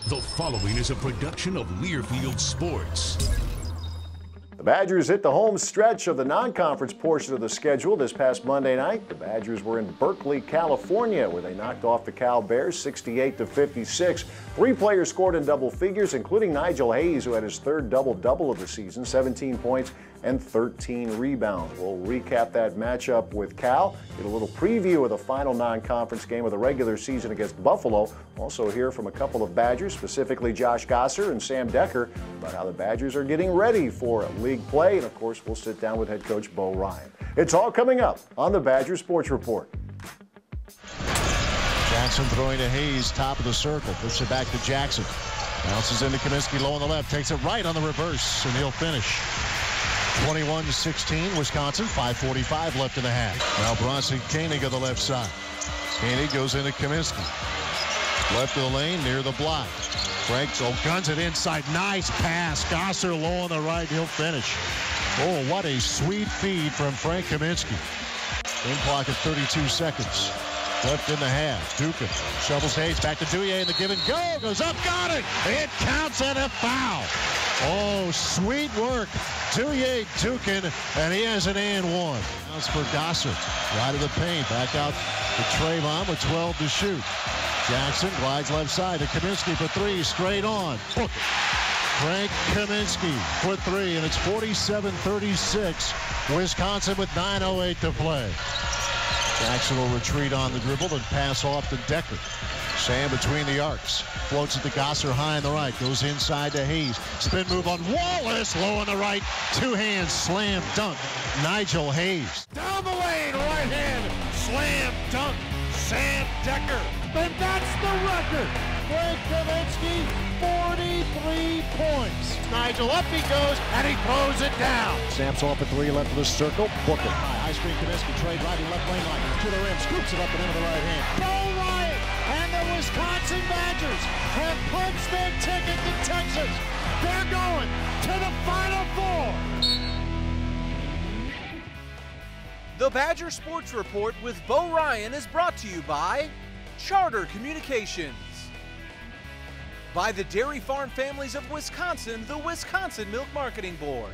The following is a production of Learfield Sports. The Badgers hit the home stretch of the non-conference portion of the schedule this past Monday night. The Badgers were in Berkeley, California, where they knocked off the Cal Bears 68-56. 3 players scored in double figures, including Nigel Hayes, who had his third double-double of the season, 17 points and 13 rebounds. We'll recap that matchup with Cal, get a little preview of the final non-conference game of the regular season against Buffalo. Also hear from a couple of Badgers, specifically Josh Gosser and Sam Dekker, about how the Badgers are getting ready for league play. And of course, we'll sit down with head coach Bo Ryan. It's all coming up on the Badger Sports Report. Jackson throwing to Hayes, top of the circle, puts it back to Jackson. Bounces into Kaminsky low on the left, takes it right on the reverse, and he'll finish. 21-16, Wisconsin, 5:45 left in the half. Now Bronson Koenig on the left side. Koenig goes into Kaminsky. Left of the lane, near the block. Frank guns it inside. Nice pass. Gosser low on the right. He'll finish. Oh, what a sweet feed from Frank Kaminsky. Game clock at 32 seconds. Left in the half. Dukin shovels Hayes back to Douye in the give and go. Goes up, got it. It counts and a foul. Oh, sweet work. Douye Dukin, and he has an and one. That's for Gosser. Right of the paint. Back out to Trayvon with 12 to shoot. Jackson glides left side to Kaminsky for 3, straight on. Book it. Frank Kaminsky for 3, and it's 47-36. Wisconsin with 9:08 to play. Jackson will retreat on the dribble and pass off to Dekker. Sam between the arcs. Floats it to Gosser high on the right. Goes inside to Hayes. Spin move on Wallace. Low on the right. 2 hands. Slam dunk. Nigel Hayes. Down the lane. Right hand. Slam dunk. Sam Dekker. And that's the record. Frank Kaminsky, 43 points. Nigel up he goes, and he throws it down. Sam's off at 3, left of the circle. Book it. High screen Kaminsky, trade driving left lane line. To the rim, scoops it up and into the right hand. Bo Ryan and the Wisconsin Badgers have punched their ticket to Texas. They're going to the Final Four. The Badger Sports Report with Bo Ryan is brought to you by Charter Communications, by the Dairy Farm Families of Wisconsin, the Wisconsin Milk Marketing Board,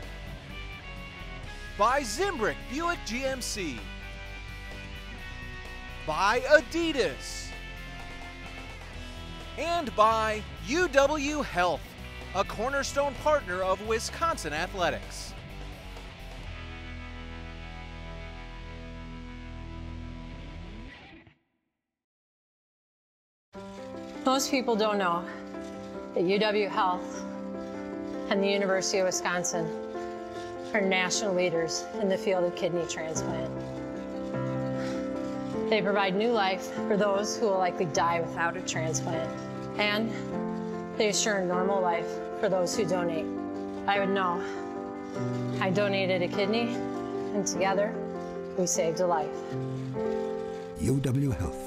by Zimbrick Buick GMC, by Adidas, and by UW Health, a cornerstone partner of Wisconsin athletics. Most people don't know that UW Health and the University of Wisconsin are national leaders in the field of kidney transplant. They provide new life for those who will likely die without a transplant, and they assure a normal life for those who donate. I would know. I donated a kidney, and together we saved a life. UW Health.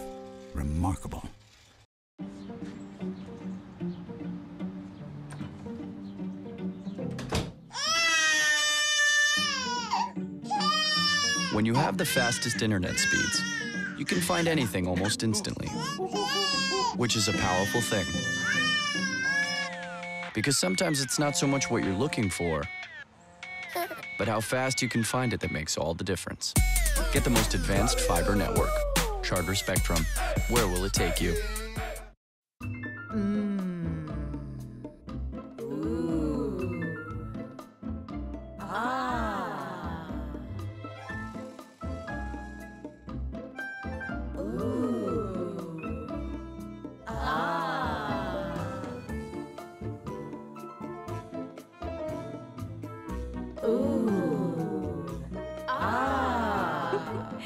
Remarkable. When you have the fastest internet speeds, you can find anything almost instantly, which is a powerful thing. Because sometimes it's not so much what you're looking for, but how fast you can find it that makes all the difference. Get the most advanced fiber network. Charter Spectrum. Where will it take you?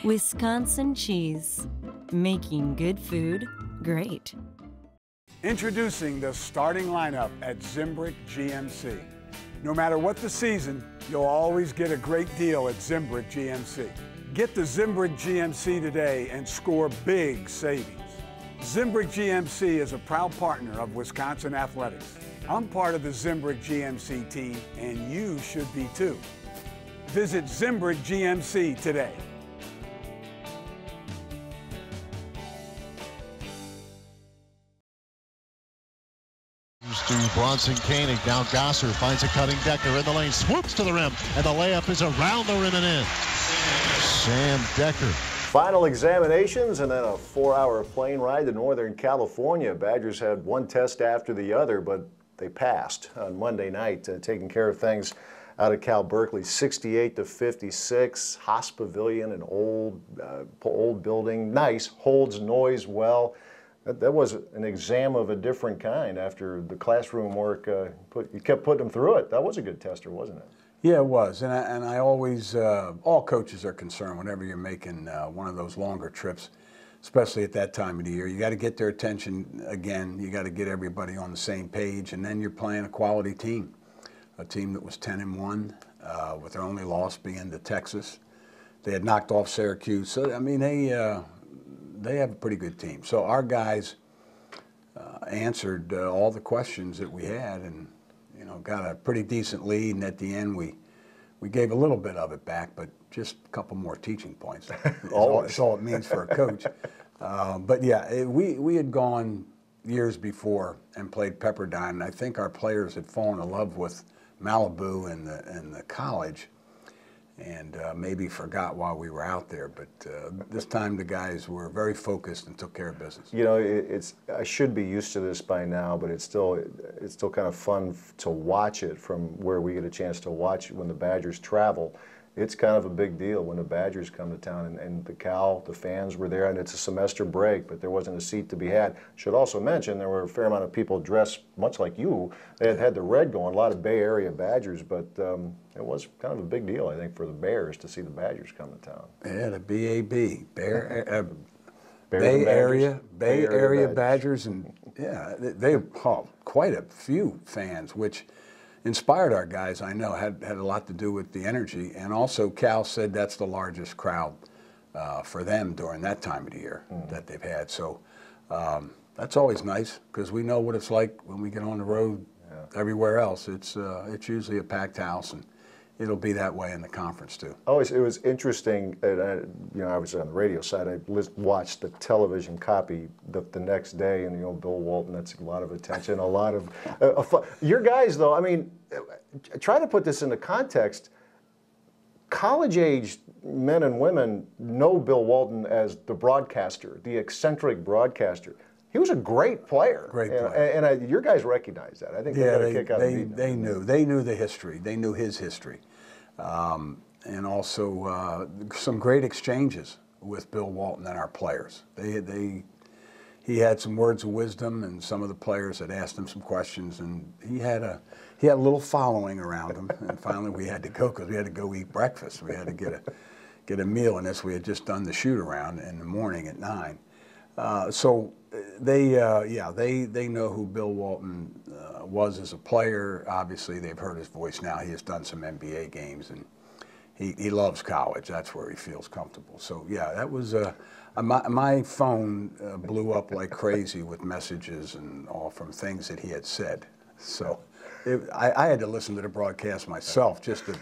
Wisconsin cheese, making good food great. Introducing the starting lineup at Zimbrick GMC. No matter what the season, you'll always get a great deal at Zimbrick GMC. Get the Zimbrick GMC today and score big savings. Zimbrick GMC is a proud partner of Wisconsin athletics. I'm part of the Zimbrick GMC team, and you should be too. Visit Zimbrick GMC today. To Bronson Koenig, now Gosser finds a cutting Dekker in the lane, swoops to the rim, and the layup is around the rim and in. Sam Dekker. Final examinations and then a 4-hour plane ride to Northern California. Badgers had one test after the other, but they passed on Monday night, taking care of things out of Cal Berkeley, 68-56. Haas Pavilion, an old building, nice, holds noise well. That was an exam of a different kind after the classroom work. You kept putting them through it. That was a good tester, wasn't it? Yeah, it was. And I always, all coaches are concerned whenever you're making one of those longer trips, especially at that time of the year. You got to get their attention again. You got to get everybody on the same page, and then you're playing a quality team, a team that was 10-1, with their only loss being to Texas. They had knocked off Syracuse. So, I mean, they have a pretty good team. So our guys answered all the questions that we had, and got a pretty decent lead. And at the end, we gave a little bit of it back, but just a couple more teaching points. That's all it means for a coach. But yeah, we had gone years before and played Pepperdine, and I think our players had fallen in love with Malibu and the college, and maybe forgot while we were out there. But this time the guys were very focused and took care of business. I should be used to this by now, but it's still kind of fun to watch it from where we get a chance to watch when the Badgers travel. It's kind of a big deal when the Badgers come to town, and the fans were there, and it's a semester break, but there wasn't a seat to be had. Should also mention there were a fair amount of people dressed much like you. They had the red going, a lot of Bay Area Badgers, but it was kind of a big deal, I think, for the Bears to see the Badgers come to town. Yeah, the BAB, Bay Area Badgers, and yeah, they have quite a few fans, which inspired our guys. I know had a lot to do with the energy, and also Cal said that's the largest crowd for them during that time of the year that they've had. So that's always nice, because we know what it's like when we get on the road. Everywhere else, it's usually a packed house, and it'll be that way in the conference too. Oh, it was interesting. I was on the radio side. I watched the television copy the next day, and Bill Walton. That's a lot of attention, a lot of fun. Your guys, though. I mean, try to put this into context. College-aged men and women know Bill Walton as the broadcaster, the eccentric broadcaster. He was a great player. Great player. And your guys recognize that. I think they got a kick out of it. They knew the history. They knew his history. And also some great exchanges with Bill Walton and our players. He had some words of wisdom, and some of the players had asked him some questions, and he had a little following around him. And finally, we had to go, because we had to go eat breakfast. We had to get a meal in this. We had just done the shoot around in the morning at 9. So they know who Bill Walton was as a player. Obviously, they've heard his voice now. He has done some NBA games, and he loves college. That's where he feels comfortable. So yeah, that was my phone blew up like crazy with messages and all from things that he had said. So I had to listen to the broadcast myself just to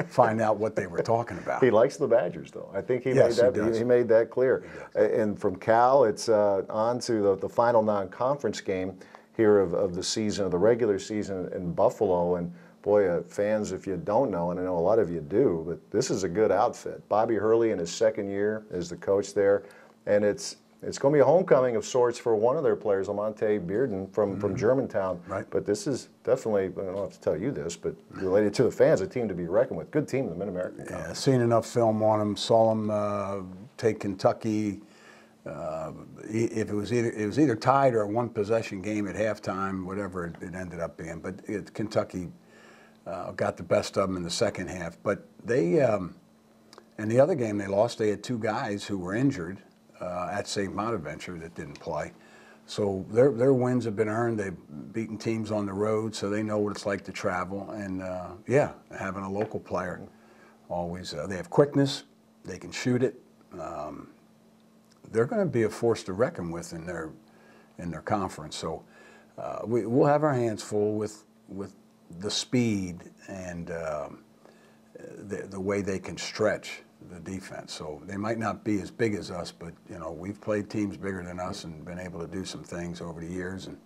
find out what they were talking about. He likes the Badgers, though. I think he made that clear. And from Cal, it's on to the final non-conference game here of the season, of the regular season in Buffalo. And boy, fans, if you don't know, and I know a lot of you do, but this is a good outfit. Bobby Hurley in his second year as the coach there, and it's going to be a homecoming of sorts for one of their players, Lamonte Bearden from Germantown. Right. But this is definitely, I don't have to tell you this, but related to the fans, a team to be reckoned with. Good team in the Mid-American Conference. Yeah, seen enough film on them. Saw them take Kentucky. It was either tied or a one-possession game at halftime, whatever it ended up being. But Kentucky got the best of them in the second half. But they, in the other game they lost, they had two guys who were injured at St. Bonaventure that didn't play. So their wins have been earned. They've beaten teams on the road, so they know what it's like to travel. And yeah, having a local player, always they have quickness. They can shoot it. They're going to be a force to reckon with in their conference. So we'll have our hands full with the speed and the way they can stretch the defense. So they might not be as big as us, but we've played teams bigger than us and been able to do some things over the years, and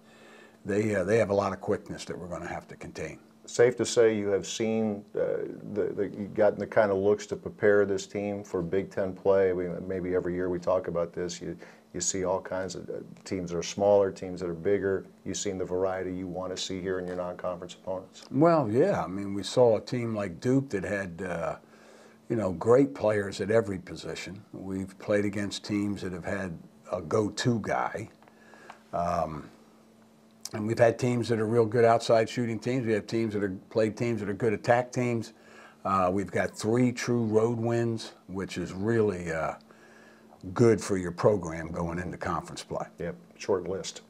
they have a lot of quickness that we're going to have to contain. Safe to say you have seen you've gotten the kind of looks to prepare this team for Big Ten play. Maybe every year we talk about this. You see all kinds of teams that are smaller, teams that are bigger. You've seen the variety you want to see here in your non-conference opponents. Well, yeah. I mean, we saw a team like Duke that had, great players at every position. We've played against teams that have had a go-to guy. And we've had teams that are real good outside shooting teams. We have teams that are played teams that are good attack teams. We've got 3 true road wins, which is really good for your program going into conference play. Yep, short list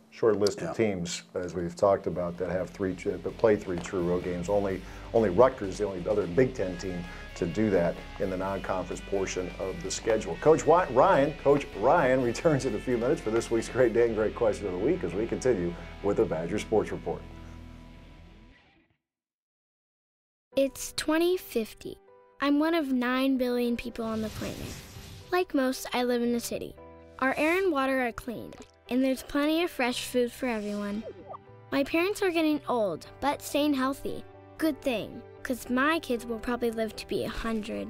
of teams, as we've talked about, that have play 3 true road games. Only Rutgers, the only other Big Ten team to do that in the non-conference portion of the schedule. Coach Ryan returns in a few minutes for this week's Great Day and Great Question of the Week as we continue with the Badger Sports Report. It's 2050. I'm one of 9 billion people on the planet. Like most, I live in the city. Our air and water are clean, and there's plenty of fresh food for everyone. My parents are getting old, but staying healthy. Good thing, because my kids will probably live to be 100.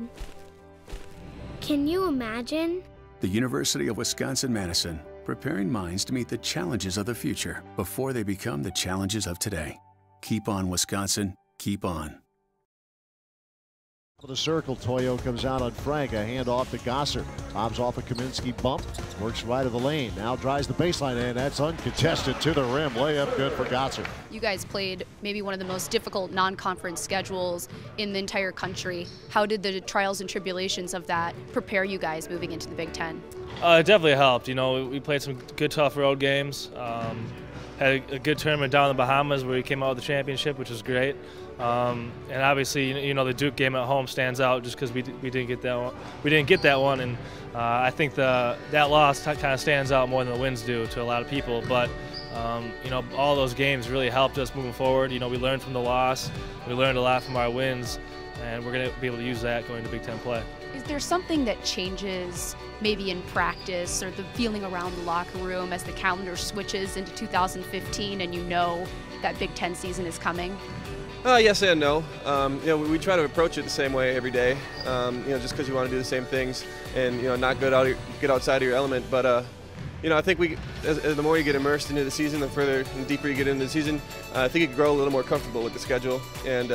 Can you imagine? The University of Wisconsin-Madison, preparing minds to meet the challenges of the future before they become the challenges of today. Keep on, Wisconsin. Keep on. The circle, Toyo comes out on Frank, a handoff to Gosser. Bobs off a Kaminsky bump, works right of the lane, now drives the baseline, and that's uncontested to the rim. Layup good for Gosser. You guys played maybe one of the most difficult non-conference schedules in the entire country. How did the trials and tribulations of that prepare you guys moving into the Big Ten? It definitely helped. We played some good, tough road games. Had a good tournament down in the Bahamas where we came out with the championship, which was great. And obviously, the Duke game at home stands out just because we didn't get that one. We didn't get that one, and I think that loss kind of stands out more than the wins do to a lot of people. But all those games really helped us moving forward. We learned from the loss, we learned a lot from our wins, and we're going to be able to use that going to Big Ten play. Is there something that changes maybe in practice or the feeling around the locker room as the calendar switches into 2015 and that Big Ten season is coming? Yes and no. We try to approach it the same way every day. Just because you want to do the same things and not get outside of your element. But I think the more you get immersed into the season, the deeper you get into the season, I think you can grow a little more comfortable with the schedule and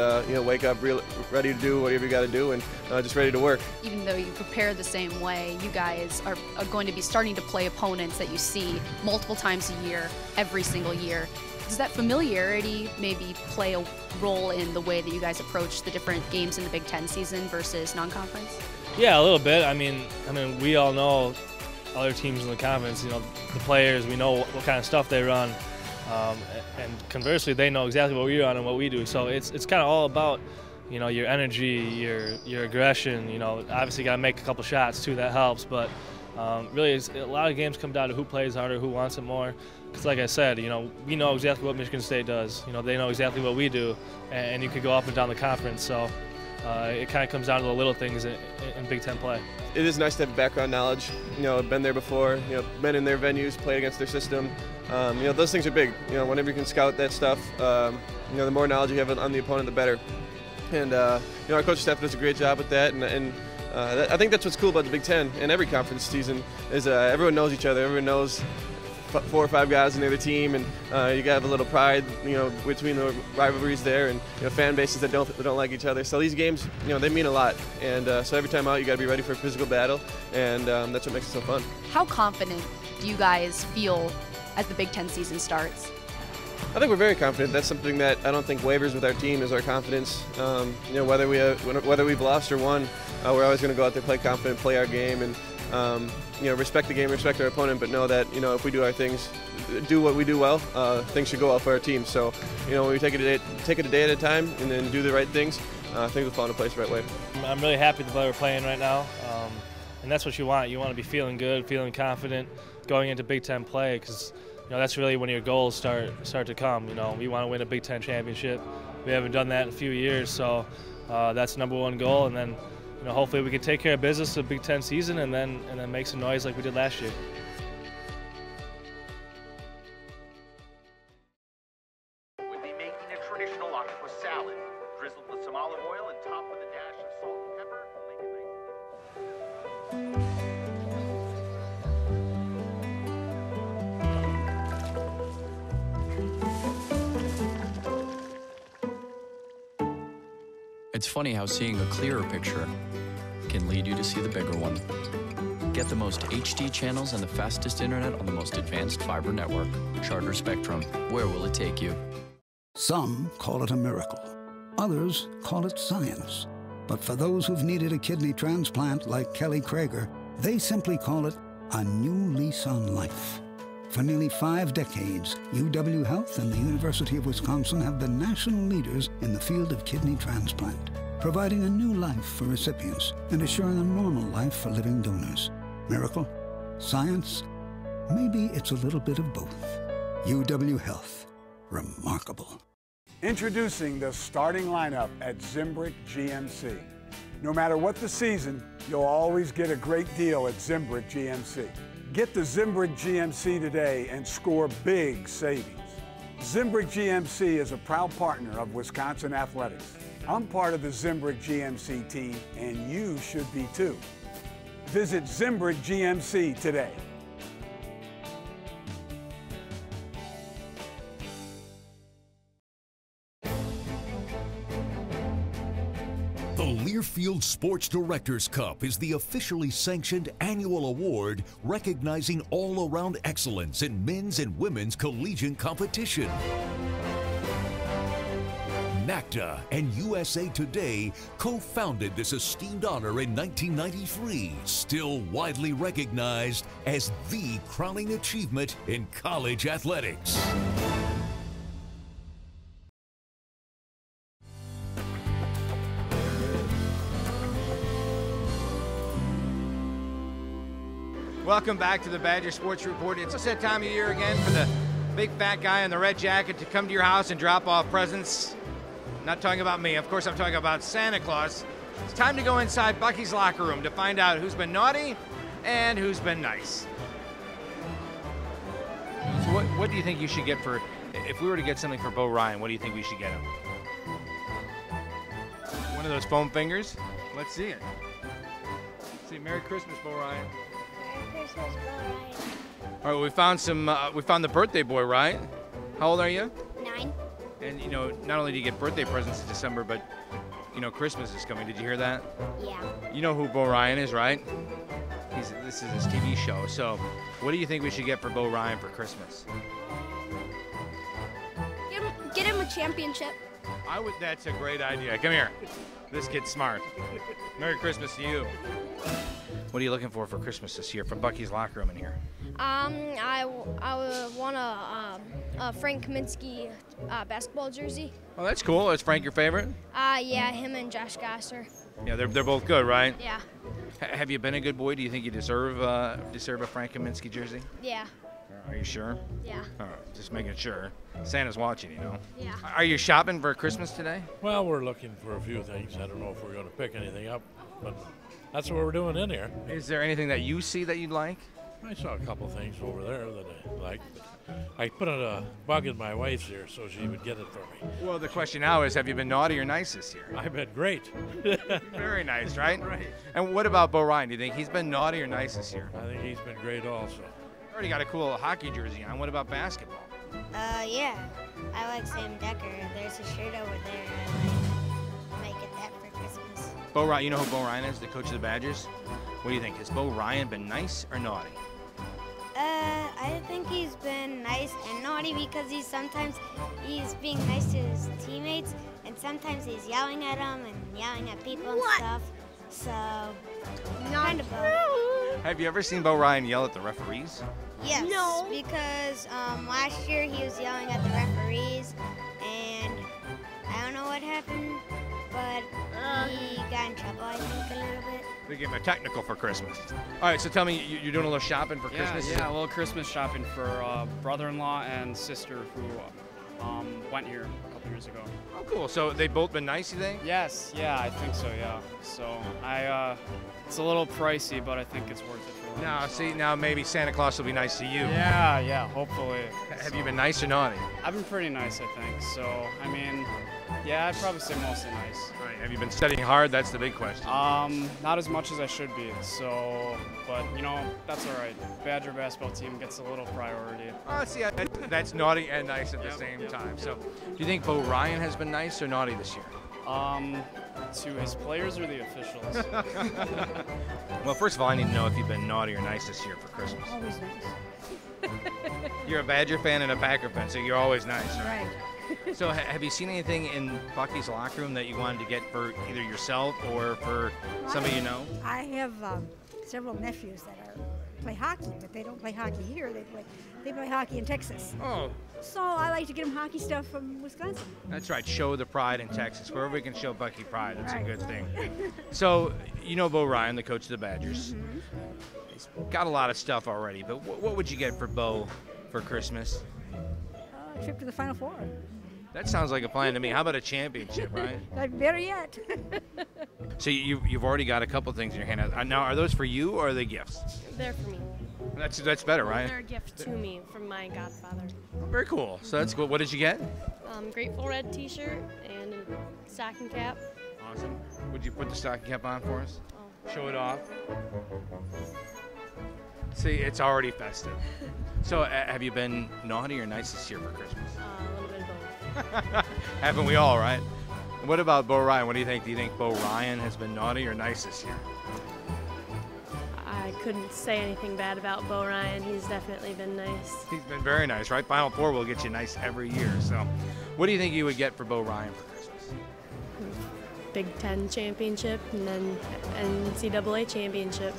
wake up ready to do whatever you got to do and just ready to work. Even though you prepare the same way, you guys are going to be starting to play opponents that you see multiple times a year, every single year. Does that familiarity maybe play a role in the way that you guys approach the different games in the Big Ten season versus non-conference? Yeah, a little bit. I mean, we all know other teams in the conference. The players, we know what kind of stuff they run, and conversely, they know exactly what we run and what we do. So it's kind of all about your energy, your aggression. Obviously, got to make a couple shots too. That helps, but really, a lot of games come down to who plays harder, who wants it more. Because like I said, we know exactly what Michigan State does. They know exactly what we do, and you could go up and down the conference. So it kind of comes down to the little things in Big Ten play. It is nice to have background knowledge. Been there before. Been in their venues, played against their system. Those things are big. Whenever you can scout that stuff, the more knowledge you have on the opponent, the better. And our coaching staff does a great job with that. And I think that's what's cool about the Big Ten and every conference season is everyone knows each other. Everyone knows 4 or 5 guys in the other team, and you gotta have a little pride, between the rivalries there, and fan bases that don't like each other. So these games, they mean a lot, and so every time out, you gotta be ready for a physical battle, and that's what makes it so fun. How confident do you guys feel as the Big Ten season starts? I think we're very confident. That's something that I don't think wavers with our team is our confidence. Whether we've lost or won, we're always going to go out there, play confident, play our game, and respect the game, respect our opponent, but know that if we do our things, do what we do well, things should go well for our team. So when we take it a day at a time and then do the right things, things will fall into place the right way. I'm really happy with the way we're playing right now, and that's what you want. You want to be feeling good, feeling confident going into Big Ten play, because that's really when your goals start to come. We want to win a Big Ten championship. We haven't done that in a few years, so that's the #1 goal. And then, hopefully we can take care of business the Big Ten season and then make some noise like we did last year. traditional octopus salad, drizzled with some olive oil and topped with a dash of salt and pepper. Make it It's funny how seeing a clearer picture can lead you to see the bigger one. Get the most HD channels and the fastest internet on the most advanced fiber network. Charter Spectrum. Where will it take you? Some call it a miracle. Others call it science. But for those who've needed a kidney transplant like Kelly Krager, they simply call it a new lease on life. For nearly 5 decades, UW Health and the University of Wisconsin have been national leaders in the field of kidney transplant, providing a new life for recipients and assuring a normal life for living donors. Miracle? Science? Maybe it's a little bit of both. UW Health. Remarkable. Introducing the starting lineup at Zimbrick GMC. No matter what the season, you'll always get a great deal at Zimbrick GMC. Get the Zimbrick GMC today and score big savings. Zimbrick GMC is a proud partner of Wisconsin Athletics. I'm part of the Zimbrick GMC team, and you should be too. Visit Zimbrick GMC today. The Learfield Sports Directors Cup is the officially sanctioned annual award recognizing all-around excellence in men's and women's collegiate competition. NACDA and USA Today co-founded this esteemed honor in 1993, still widely recognized as the crowning achievement in college athletics. Welcome back to the Badger Sports Report. It's that time of year again for the big fat guy in the red jacket to come to your house and drop off presents. I'm not talking about me, of course I'm talking about Santa Claus. It's time to go inside Bucky's locker room to find out who's been naughty and who's been nice. So what do you think you should get for, if we were to get something for Bo Ryan, what do you think we should get him? One of those foam fingers? Let's see it. Let's see, Merry Christmas, Bo Ryan. All right, we found the birthday boy, right? How old are you? 9. And you know, not only do you get birthday presents in December, but you know, Christmas is coming. Did you hear that? Yeah. You know who Bo Ryan is, right? This is his TV show. So, what do you think we should get for Bo Ryan for Christmas? Get him a championship. That's a great idea. Come here. This kid's smart. Merry Christmas to you. What are you looking for Christmas this year from Bucky's locker room in here? I want a Frank Kaminsky basketball jersey. Oh, that's cool. Is Frank your favorite? Yeah, him and Josh Gasser. Yeah, they're both good, right? Yeah. Have you been a good boy? Do you think you deserve a Frank Kaminsky jersey? Yeah. Are you sure? Yeah. All right, just making sure. Santa's watching, you know. Yeah. Are you shopping for Christmas today? Well, we're looking for a few things. I don't know if we're going to pick anything up, but that's what we're doing in here. Is there anything that you see that you'd like? I saw a couple things over there that I liked. I put a bug in my wife's ear so she would get it for me. Well, the question now is, have you been naughty or nice this year? I've been great. Very nice, right? Right. And what about Bo Ryan? Do you think he's been naughty or nice this year? I think he's been great also. Already got a cool hockey jersey on. What about basketball? Yeah. I like Sam Dekker. There's a shirt over there. I might get that for Christmas. Bo Ryan, you know who Bo Ryan is, the coach of the Badgers? What do you think? Has Bo Ryan been nice or naughty? I think he's been nice and naughty because he's being nice to his teammates, and sometimes he's yelling at them and yelling at people and stuff. So, kind of both. Have you ever seen Bo Ryan yell at the referees? Yes. No. Because last year he was yelling at the referees, and I don't know what happened, but he got in trouble, I think, a little bit. They gave him a technical for Christmas. All right, so tell me, you're doing a little shopping for Christmas? Yeah, a little Christmas shopping for brother-in-law and sister who went here a couple years ago. Oh, cool. So they've both been nice, you think? Yes, yeah, I think so, yeah. So it's a little pricey, but I think it's worth it for No, see, now maybe Santa Claus will be nice to you. Yeah, hopefully. Have you been nice or naughty? I've been pretty nice, I think. So, I mean, yeah, I'd probably say mostly nice. All right, have you been studying hard? That's the big question. Not as much as I should be. So, but you know, that's all right. Badger basketball team gets a little priority. Oh, see, that's naughty and nice at the same time. So, do you think Bo Ryan has been nice or naughty this year? To his players or the officials? Well, first of all, I need to know if you've been naughty or nice this year for Christmas. Always nice. You're a Badger fan and a Packer fan, so you're always nice, right? Right. So have you seen anything in Bucky's locker room that you wanted to get for either yourself or for somebody you know? I have several nephews that play hockey, but they don't play hockey here. They play hockey in Texas. Oh. So I like to get them hockey stuff from Wisconsin. That's right. Show the pride in Texas. Wherever we can show Bucky pride, that's a good thing. So, you know Bo Ryan, the coach of the Badgers. Mm-hmm. He's got a lot of stuff already, but what would you get for Bo for Christmas? A trip to the Final Four. That sounds like a plan to me. How about a championship, right? Better yet. So you've already got a couple things in your hand. Now, are those for you or are they gifts? They're for me. That's better, right? They're a gift to me from my godfather. Very cool. So that's cool. What did you get? Grateful Red T-shirt and a stocking cap. Awesome. Would you put the stocking cap on for us? Oh. Show it off. See, it's already festive. So have you been naughty or nice this year for Christmas? A little bit of both. Haven't we all, right? What about Bo Ryan? What do you think? Do you think Bo Ryan has been naughty or nice this year? I couldn't say anything bad about Bo Ryan. He's definitely been nice. He's been very nice, right? Final Four will get you nice every year. So what do you think you would get for Bo Ryan for Christmas? Big Ten championship and then NCAA championship.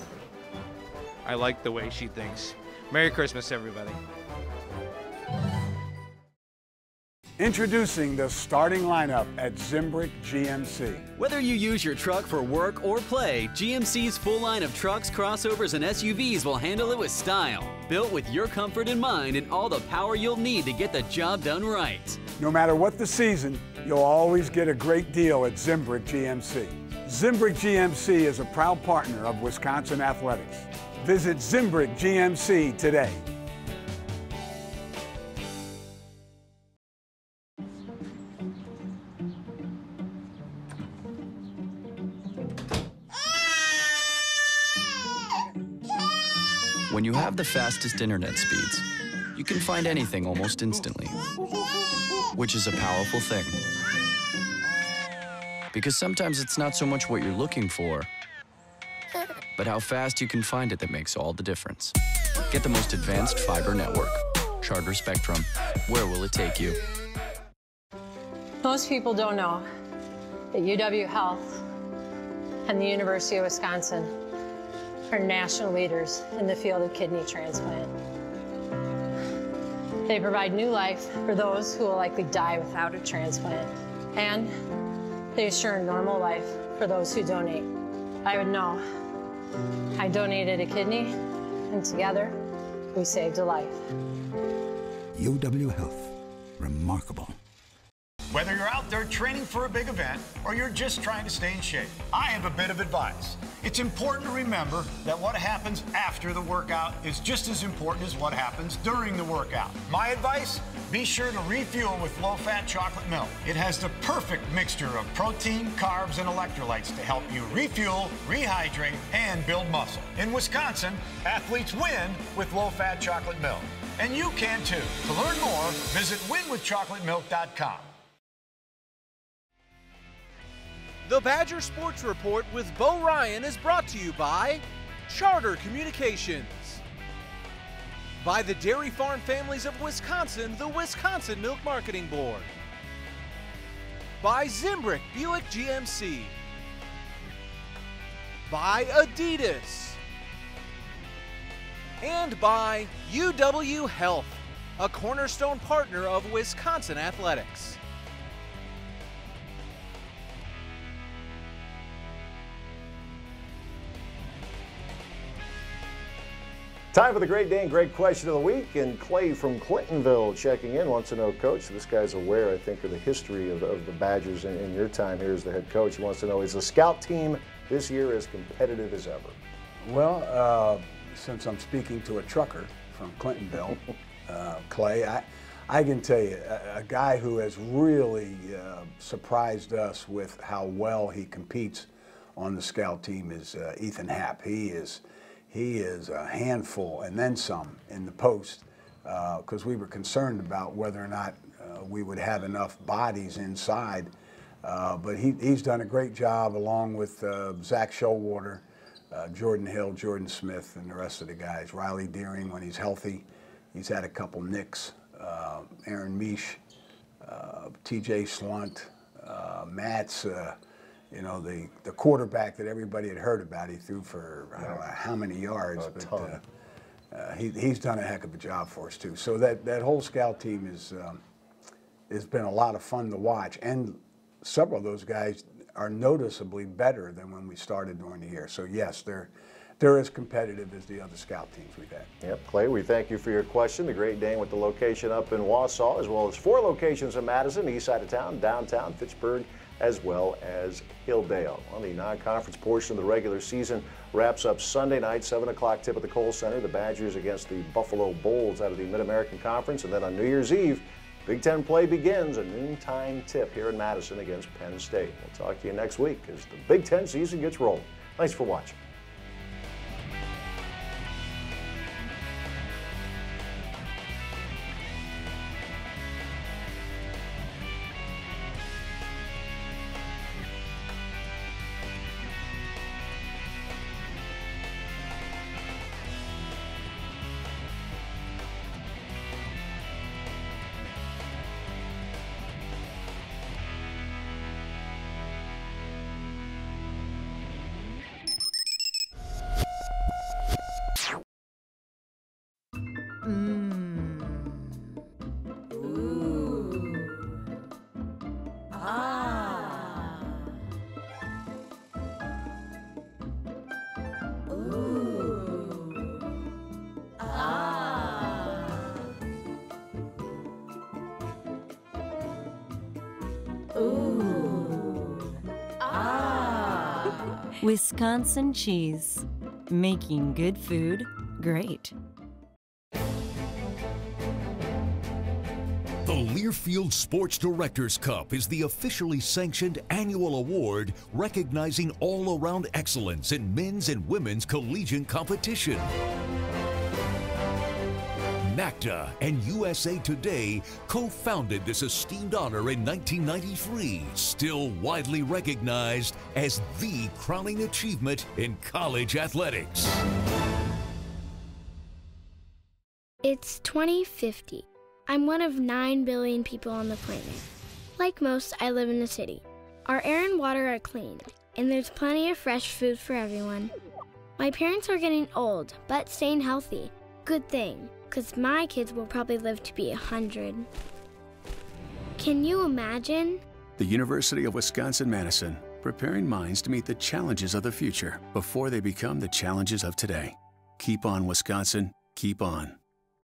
I like the way she thinks. Merry Christmas, everybody. Introducing the starting lineup at Zimbrick GMC. Whether you use your truck for work or play, GMC's full line of trucks, crossovers, and SUVs will handle it with style. Built with your comfort in mind and all the power you'll need to get the job done right. No matter what the season, you'll always get a great deal at Zimbrick GMC. Zimbrick GMC is a proud partner of Wisconsin Athletics. Visit Zimbrick GMC today. When you have the fastest internet speeds, you can find anything almost instantly, which is a powerful thing. Because sometimes it's not so much what you're looking for, but how fast you can find it that makes all the difference. Get the most advanced fiber network. Charter Spectrum. Where will it take you? Most people don't know that UW Health and the University of Wisconsin are national leaders in the field of kidney transplant. They provide new life for those who will likely die without a transplant, and they assure a normal life for those who donate. I would know. I donated a kidney, and together, we saved a life. UW Health. Remarkable. Whether you're out there training for a big event or you're just trying to stay in shape, I have a bit of advice. It's important to remember that what happens after the workout is just as important as what happens during the workout. My advice? Be sure to refuel with low-fat chocolate milk. It has the perfect mixture of protein, carbs, and electrolytes to help you refuel, rehydrate, and build muscle. In Wisconsin, athletes win with low-fat chocolate milk. And you can too. To learn more, visit winwithchocolatemilk.com. The Badger Sports Report with Bo Ryan is brought to you by Charter Communications, by the Dairy Farm Families of Wisconsin, the Wisconsin Milk Marketing Board, by Zimbrick Buick GMC, by Adidas, and by UW Health, a cornerstone partner of Wisconsin Athletics. Time for the Great Dane Great Question of the Week, and Clay from Clintonville checking in wants to know, Coach, this guy's aware, I think, of the history of the Badgers in your time here as the head coach. He wants to know, is the scout team this year as competitive as ever? Well, since I'm speaking to a trucker from Clintonville, Clay, I can tell you, a guy who has really surprised us with how well he competes on the scout team is Ethan Happ. He is a handful and then some in the post, because we were concerned about whether or not we would have enough bodies inside. But he's done a great job, along with Zach Showalter, Jordan Hill, Jordan Smith, and the rest of the guys. Riley Deering, when he's healthy, he's had a couple nicks. Aaron Meesh, TJ Slunt, Matt's, you know, the quarterback that everybody had heard about. He threw for I don't know how many yards, but he's done a heck of a job for us too. So that whole scout team has been a lot of fun to watch, and several of those guys are noticeably better than when we started during the year. So yes, they're as competitive as the other scout teams we've had. Yep, Clay, we thank you for your question. The Great Dane with the location up in Wausau, as well as 4 locations in Madison, east side of town, downtown, Fitchburg, as well as Hilldale. On the non-conference portion of the regular season wraps up Sunday night, 7 o'clock tip at the Kohl Center. The Badgers against the Buffalo Bulls out of the Mid-American Conference. And then on New Year's Eve, Big Ten play begins, a noontime tip here in Madison against Penn State. We'll talk to you next week as the Big Ten season gets rolling. Thanks for watching. Wisconsin cheese, making good food great. The Learfield Sports Directors Cup is the officially sanctioned annual award recognizing all-around excellence in men's and women's collegiate competition. NACDA and USA Today co-founded this esteemed honor in 1993, still widely recognized as the crowning achievement in college athletics. It's 2050. I'm one of 9 billion people on the planet. Like most, I live in a city. Our air and water are clean, and there's plenty of fresh food for everyone. My parents are getting old, but staying healthy. Good thing, because my kids will probably live to be 100. Can you imagine? The University of Wisconsin-Madison, preparing minds to meet the challenges of the future before they become the challenges of today. Keep on, Wisconsin. Keep on.